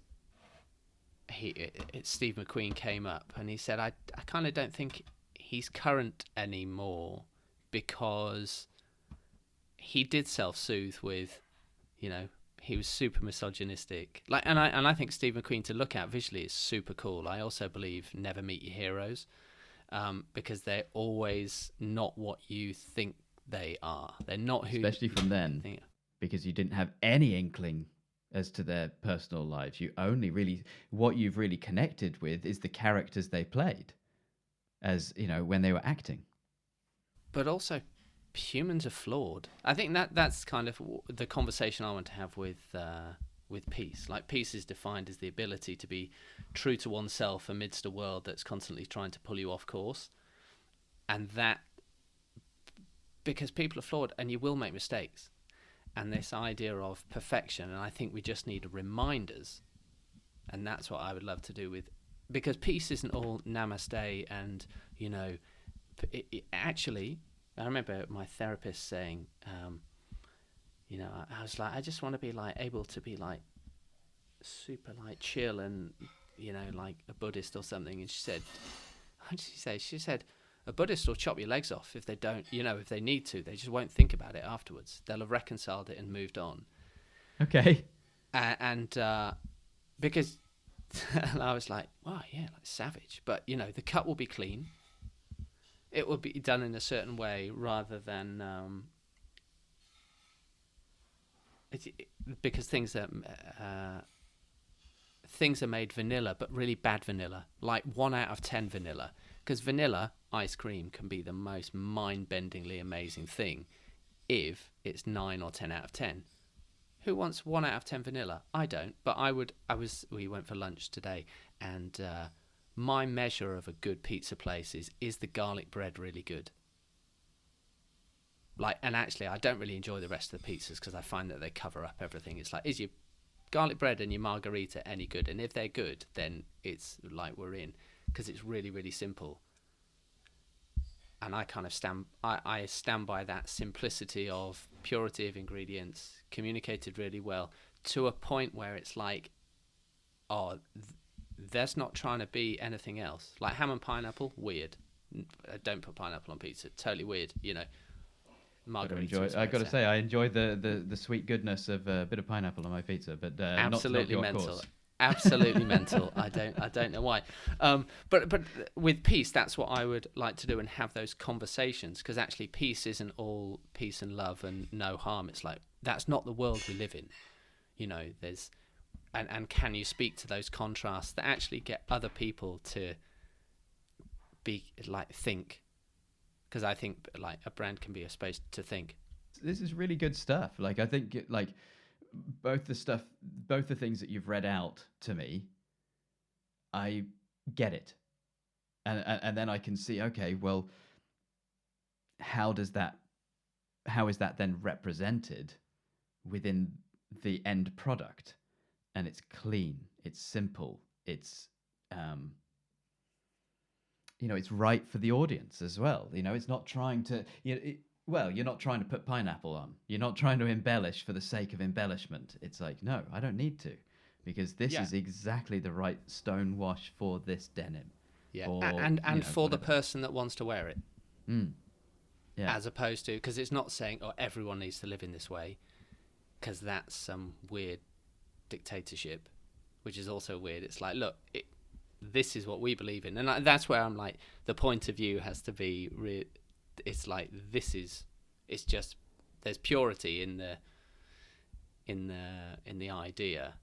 Steve McQueen came up, and he said, I kind of don't think he's current anymore, because he did self-soothe with, he was super misogynistic. Like, and I think Steve McQueen, to look at visually, is super cool. I also believe never meet your heroes, because they're always not what you think they are. They're not who. Especially from then, because you didn't have any inkling as to their personal lives. You only really, what you've really connected with is the characters they played, as when they were acting. But also, humans are flawed. I think that's kind of the conversation I want to have with peace. Like, peace is defined as the ability to be true to oneself amidst a world that's constantly trying to pull you off course. And that, because people are flawed and you will make mistakes. And this idea of perfection, and I think we just need reminders. And that's what I would love to do with, because peace isn't all namaste and, actually, I remember my therapist saying, I was like, I just want to be like able to be like super like chill and, like a Buddhist or something. And she said, what did she say? She said, a Buddhist will chop your legs off if they don't, if they need to. They just won't think about it afterwards. They'll have reconciled it and moved on. Okay. And because and I was like, wow, yeah, like savage. But, the cut will be clean. It will be done in a certain way, rather than because things are made vanilla, but really bad vanilla, like 1 out of 10 vanilla. Because vanilla ice cream can be the most mind-bendingly amazing thing if it's 9 or 10 out of 10. Who wants 1 out of 10 vanilla? I don't, but we went for lunch today, and my measure of a good pizza place is the garlic bread really good? Like, and actually, I don't really enjoy the rest of the pizzas because I find that they cover up everything. It's like, is your garlic bread and your margarita any good? And if they're good, then it's like we're in, because it's really, really simple. And I kind of I stand by that simplicity of purity of ingredients, communicated really well, to a point where it's like, oh, that's not trying to be anything else. Like ham and pineapple, weird. Don't put pineapple on pizza. Totally weird, Margarita. I got to say, I enjoy the sweet goodness of a bit of pineapple on my pizza, but not your mental. course. Absolutely mental. I don't know why. But with peace, that's what I would like to do, and have those conversations, because actually peace isn't all peace and love and no harm. It's like, that's not the world we live in. There's and can you speak to those contrasts that actually get other people to be like think? Because I think like a brand can be a space to think. This is really good stuff. Like, I think like both the things that you've read out to me, I get it, and then I can see, okay, well, how is that then represented within the end product? And it's clean, it's simple, it's it's right for the audience as well. It's not trying to, you're not trying to put pineapple on. You're not trying to embellish for the sake of embellishment. It's like, no, I don't need to, because this is exactly the right stone wash for this denim. Yeah, and for whatever. The person that wants to wear it. Yeah. As opposed to, because it's not saying, oh, everyone needs to live in this way, because that's some weird dictatorship, which is also weird. It's like, look, this is what we believe in, and that's where I'm like, the point of view has to be it's like, it's just, there's purity in the idea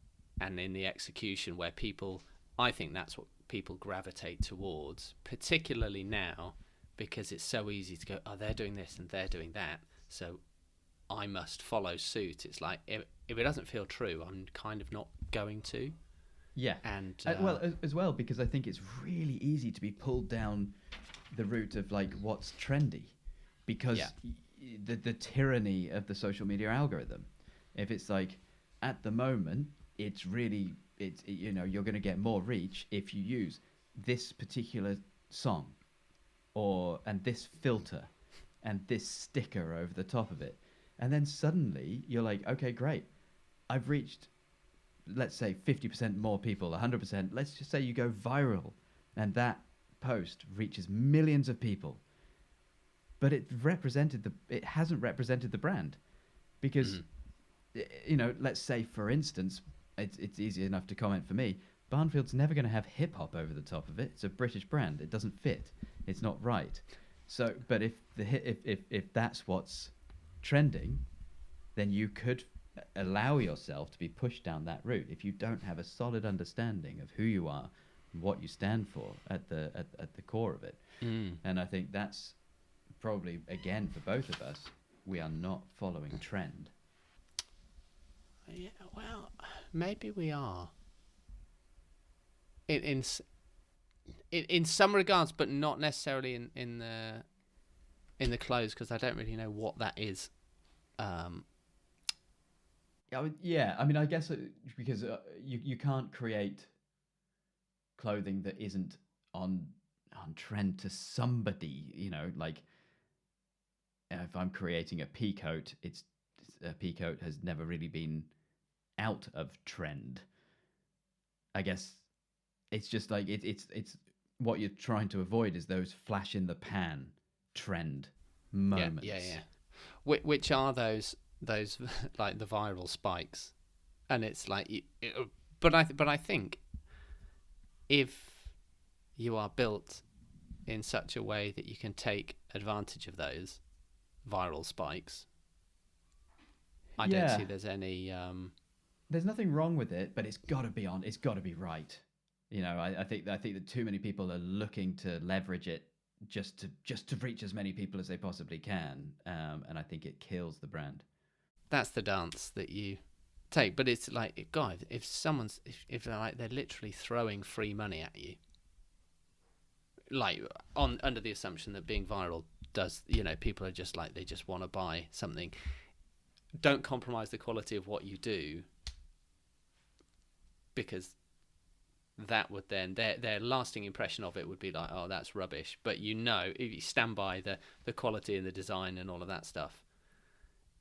and in the execution, where I think that's what people gravitate towards, particularly now, because it's so easy to go, oh, they're doing this and they're doing that, so I must follow suit. It's like, if it doesn't feel true, I'm kind of not going to. Yeah, and well, as well, because I think it's really easy to be pulled down the route of like what's trendy, because the tyranny of the social media algorithm. If it's like, at the moment, you're going to get more reach if you use this particular song, and this filter, and this sticker over the top of it, and then suddenly you're like, okay, great, I've reached, let's say 50% more people, 100%. Let's just say you go viral, and that post reaches millions of people, but it hasn't represented the brand, because let's say, for instance, it's easy enough to comment for me, Barnfield's never going to have hip hop over the top of it. It's a British brand. It doesn't fit. It's not right. So, but if that's what's trending, then you could allow yourself to be pushed down that route if you don't have a solid understanding of who you are, what you stand for at the core of it. And I think that's probably, again, for both of us, we are not following trend. Yeah, well, maybe we are in some regards, but not necessarily in the clothes, because I don't really know what that is. Yeah, I mean, I guess because you can't create clothing that isn't on trend to somebody. Like, if I'm creating a pea coat, a pea coat has never really been out of trend. I guess it's just like it's what you're trying to avoid is those flash in the pan trend moments. Yeah. Which are those like the viral spikes, and it's like, but I think if you are built in such a way that you can take advantage of those viral spikes, I don't see there's any. There's nothing wrong with it, but it's got to be right. I think that too many people are looking to leverage it just to reach as many people as they possibly can, and I think it kills the brand. That's the dance that you take. But it's like, God, if someone's if they're like they're literally throwing free money at you, like on under the assumption that being viral does, people are just like they just want to buy something. Don't compromise the quality of what you do, because that would then their lasting impression of it would be like, oh, that's rubbish. But if you stand by the quality and the design and all of that stuff,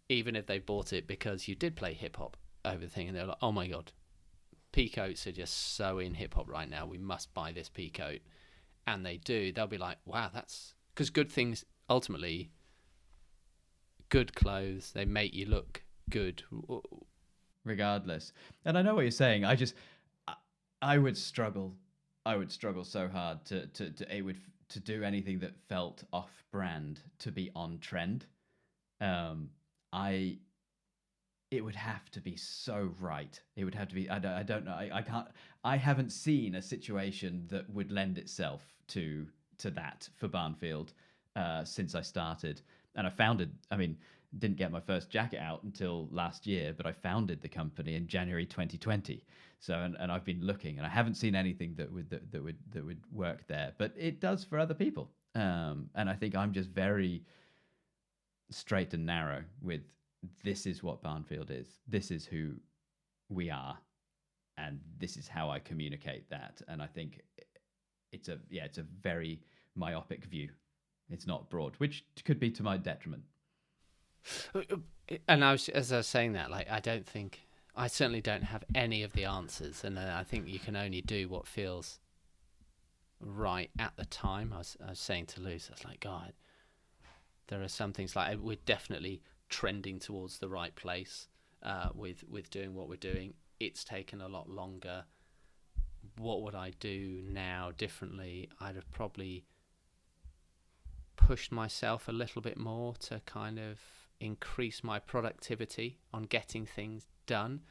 even if they bought it because you did play hip hop over the thing, and they're like, oh my God, pea coats are just so in hip hop right now, we must buy this pea coat, and they do, they'll be like, wow, that's because good things ultimately, good clothes, they make you look good regardless. And I know what you're saying. I would struggle. I would struggle so hard to do anything that felt off brand, to be on trend. I It would have to be so right. It would have to be. I don't know. I can't. I haven't seen a situation that would lend itself to that for Barnfield since I started. And I founded. I mean, didn't get my first jacket out until last year, but I founded the company in January 2020. So and I've been looking, and I haven't seen anything that would work there. But it does for other people. And I think I'm just very straight and narrow with, this is what Barnfield is. This is who we are, and this is how I communicate that. And I think it's a very myopic view. It's not broad, which could be to my detriment. And as I was saying that, like, I certainly don't have any of the answers, and I think you can only do what feels right at the time. I was saying to Luce, I was like, God, there are some things like we're definitely trending towards the right place with doing what we're doing. It's taken a lot longer. What would I do now differently? I'd have probably pushed myself a little bit more to kind of increase my productivity on getting things done,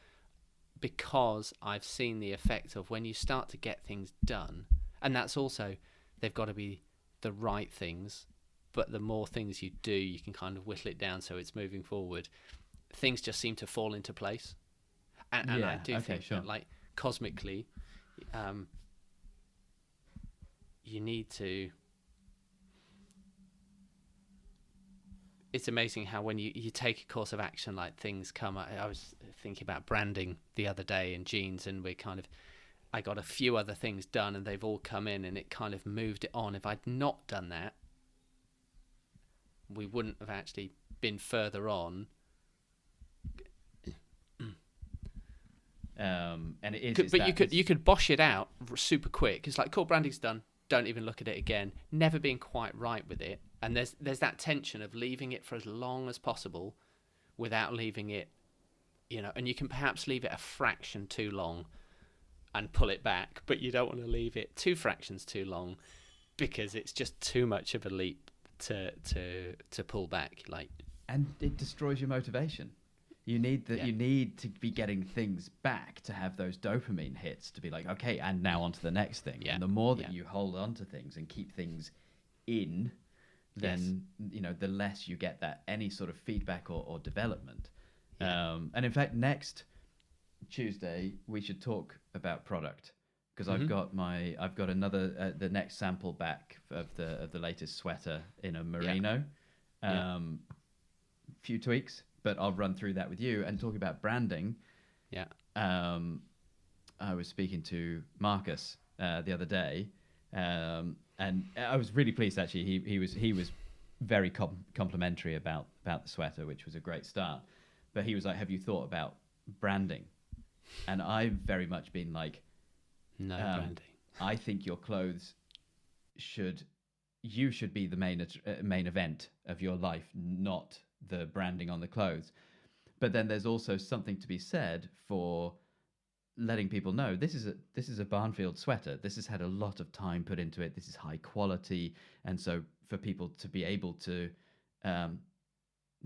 because I've seen the effect of when you start to get things done, and that's also, they've got to be the right things, but the more things you do, you can kind of whittle it down so it's moving forward. Things just seem to fall into place. And I do think that, like, cosmically, you need to... It's amazing how when you take a course of action, like, things come. I was thinking about branding the other day in jeans, and I got a few other things done, and they've all come in, and it kind of moved it on. If I'd not done that, we wouldn't have actually been further on. And it is, but you could bosh it out super quick. It's like, cool, branding's done. Don't even look at it again. Never being quite right with it, and there's that tension of leaving it for as long as possible, without leaving it, And you can perhaps leave it a fraction too long, and pull it back, but you don't want to leave it 2 fractions too long, because it's just too much of a leap to pull back, like, and it destroys your motivation. You need You need to be getting things back to have those dopamine hits, to be like, okay, and now on to the next thing. Yeah. And the more that you hold on to things and keep things in, then the less you get that any sort of feedback or development. And in fact, next Tuesday we should talk about product, because I've got another the next sample back of the latest sweater in a merino. Few tweaks, but I'll run through that with you. And talking about branding, I was speaking to Marcus the other day, and I was really pleased, actually. He was very complimentary about the sweater, which was a great start. But he was like, have you thought about branding? And I've very much been like, no branding. I think your clothes should be the main event of your life, not the branding on the clothes. But then there's also something to be said for letting people know this is a Barnfield sweater. This has had a lot of time put into it. This is high quality, and so for people to be able to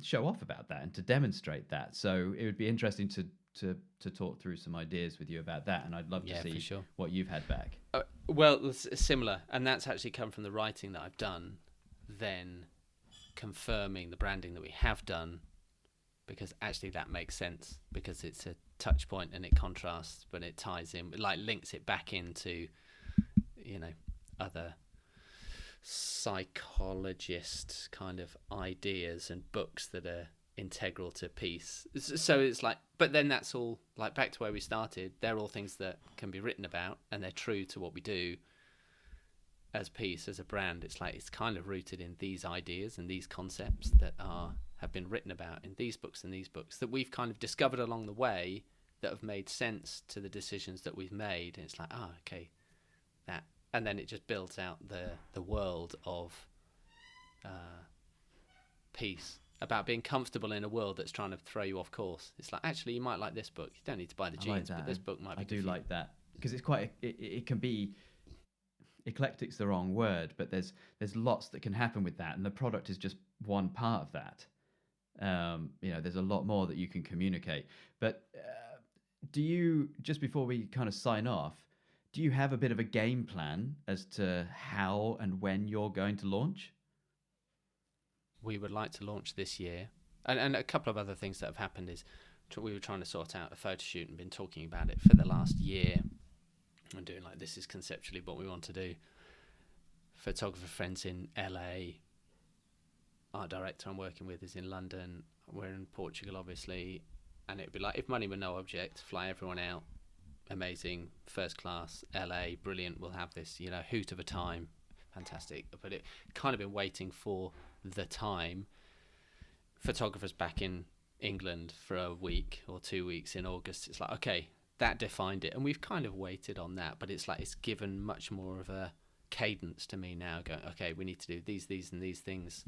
show off about that and to demonstrate that. So it would be interesting to talk through some ideas with you about that, and I'd love to see what you've had back. Well, it's similar, and that's actually come from the writing that I've done, then confirming the branding that we have done, because actually that makes sense, because it's a touch point and it contrasts, but it ties in, like links it back into, you know, other psychologist kind of ideas and books that are integral to peace. So it's like, but then that's all like back to where we started. They're all things that can be written about, and they're true to what we do as peace, as a brand. It's like it's kind of rooted in these ideas and these concepts that have been written about in these books and these books that we've kind of discovered along the way that have made sense to the decisions that we've made. And it's like, okay, that, and then it just builds out the world of peace, about being comfortable in a world that's trying to throw you off course. It's like, actually, you might like this book. You don't need to buy the jeans, but this book might be. I do like that, because it's quite. It can be. Eclectic's the wrong word, but there's lots that can happen with that, and the product is just one part of that. There's a lot more that you can communicate. But do you, just before we kind of sign off, do you have a bit of a game plan as to how and when you're going to launch? We would like to launch this year. And a couple of other things that have happened is we were trying to sort out a photo shoot and been talking about it for the last year. And doing like, this is conceptually what we want to do. Photographer friends in LA. Art director I'm working with is in London. We're in Portugal, obviously. And it'd be like, if money were no object, fly everyone out. Amazing, first class, LA, brilliant. We'll have this, hoot of a time. Fantastic. But it kind of been waiting for the time. Photographers back in England for a week or 2 weeks in August. It's like, okay, that defined it. And we've kind of waited on that, but it's like it's given much more of a cadence to me now, going, okay, we need to do these and these things.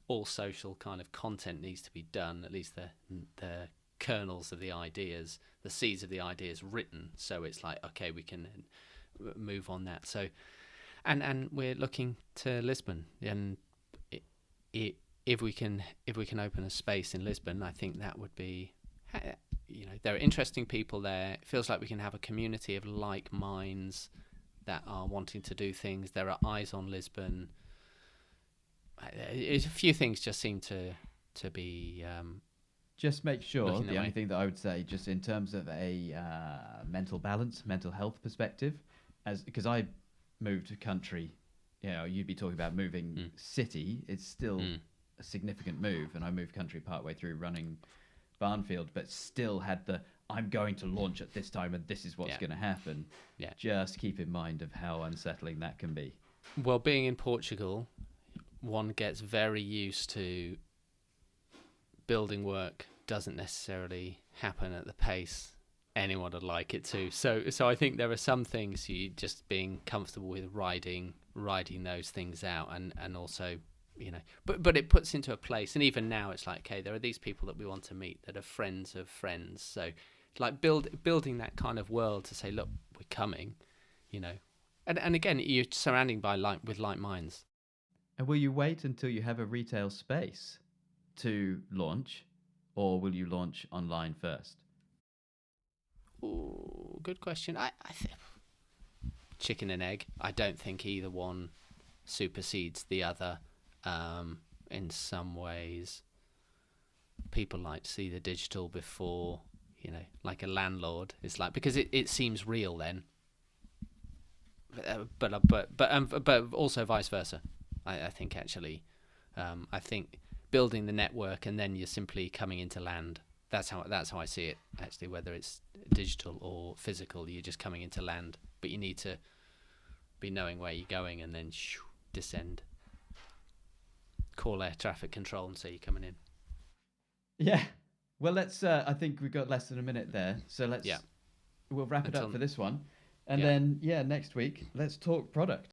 All social kind of content needs to be done, at least the kernels of the ideas, the seeds of the ideas written. So it's like, okay, we can move on that. So, and we're looking to Lisbon, and if we can open a space in Lisbon, I think that would be, there are interesting people there. It feels like we can have a community of like minds that are wanting to do things. There are eyes on Lisbon. A few things just seem to be. Just make sure, the only way. thing that I would say, just in terms of a mental balance, mental health perspective, because I moved country, you'd be talking about moving city. It's still a significant move, and I moved country partway through running Barnfield, but still had I'm going to launch at this time and this is what's going to happen. Yeah. Just keep in mind of how unsettling that can be. Well, being in Portugal, one gets very used to building work doesn't necessarily happen at the pace anyone would like it to. So I think there are some things you just being comfortable with riding those things out, and also, but it puts into a place. And even now it's like, okay, there are these people that we want to meet that are friends of friends. So like building that kind of world to say, look, we're coming, and again, you're surrounding with like minds. And will you wait until you have a retail space to launch, or will you launch online first? Ooh, good question. I think chicken and egg. I don't think either one supersedes the other. In some ways, people like to see the digital before, like a landlord. It's like, because it seems real then. But also vice versa. I think actually, I think building the network and then you're simply coming into land. That's how I see it. Actually, whether it's digital or physical, you're just coming into land, but you need to be knowing where you're going and then descend. Call air traffic control and say you're coming in. Yeah. Well, let's. I think we've got less than a minute there, so we'll wrap it up for this one, and then next week let's talk product.